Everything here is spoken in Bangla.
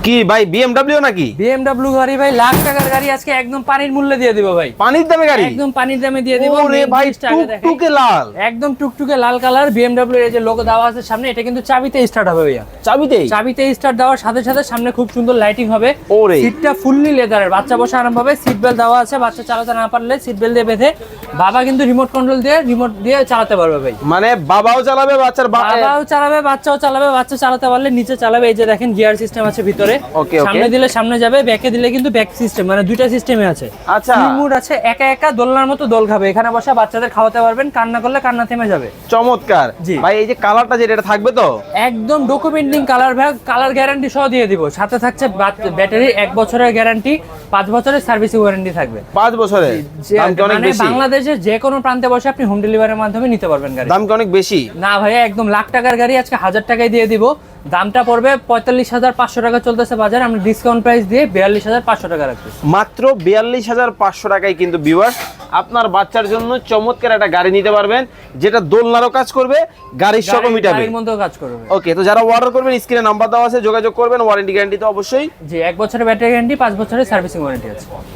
কি ভাই বিএমডব্লিউ নাকি? বিএমডব্লিউ গাড়ি ভাই, লাখ টাকার গাড়ি আজকে একদম পানির মূল্যে দিয়ে দিব ভাই। পানির দামে গাড়ি? একদম পানির দামে দিয়ে দিব। ওরে ভাই টুকটুকে লাল, একদম টুকটুকে লাল কালার। বিএমডব্লিউ এর যে লোগো দেওয়া আছে সামনে, এটা কিন্তু চাবিতে স্টার্ট হবে ভাইয়া। চাবিতে স্টার্ট দেওয়ার সাথে সাথে সামনে খুব সুন্দর লাইটিং হবে। সিটটা ফুললি লেদারের, বাচ্চা বসে আরাম পাবে। সিট বেল্ট দেওয়া আছে, বাচ্চা চালাতে না পারলে সিট বেল্ট দিয়ে বেঁধে বাবা কিন্তু রিমোট কন্ট্রোল দিয়ে রিমোট দিয়ে চালাতে পারবে ভাই। মানে বাবাও চালাবে, বাবাও চালাবে, বাচ্চাও চালাবে। বাচ্চা চালাতে পারলে নিচে চালাবে। এই যে দেখেন গিয়ার সিস্টেম আছে ভিতরে, সামনে দিলে সামনে যাবে, ব্যাকে দিলে কিন্তু ব্যাক সিস্টেম, মানে দুইটা সিস্টেমে আছে। আচ্ছা, রিমোট আছে, একা একা দোলনার মতো দোল খাবে। এখানে বসে বাচ্চাদের খাওয়াতে পারবেন, কান্না করলে কান্না থেমে যাবে। চমৎকার ভাই। এই যে কালারটা যেটা থাকবে তো একদম ডকুমেন্টিং কালার ভাই, কালার গ্যারান্টি সহ দিয়ে দিব। সাথে থাকছে ব্যাটারি 1 বছরের গ্যারান্টি, 5 বছরের সার্ভিসিং ওয়ারেন্টি থাকবে। 5 বছরের দাম কি অনেক বেশি? বাংলাদেশের যে কোনো প্রান্তে বসে আপনি হোম ডেলিভারির মাধ্যমে নিতে পারবেন গাড়ি। দাম কি অনেক বেশি? না ভাইয়া, একদম লাখ টাকার গাড়ি আজকে 1000 টাকায় দিয়ে দিব। দামটা পড়বে 45,500 টাকা চলতেছে বাজারে, আমরা ডিসকাউন্ট প্রাইস দিয়ে 42,500 টাকা রাখছি। মাত্র 42,500 টাকায় কিন্তু ভিউয়ার্স আপনার বাচ্চার জন্য চমৎকার একটা গাড়ি নিতে পারবেন, যেটা দোলনারও কাজ করবে, গাড়ির সকল মিটাবে, গাড়ির মধ্যেও কাজ করবে। ওকে, তো যারা অর্ডার করবেন স্ক্রিনে নাম্বার দেওয়া আছে, যোগাযোগ করবেন। ওয়ারেন্টি গ্যারান্টি তো অবশ্যই জি, 1 বছরের ব্যাটারি গ্যারান্টি, 5 বছরের সার্ভিসিং ওয়ারেন্টি আছে।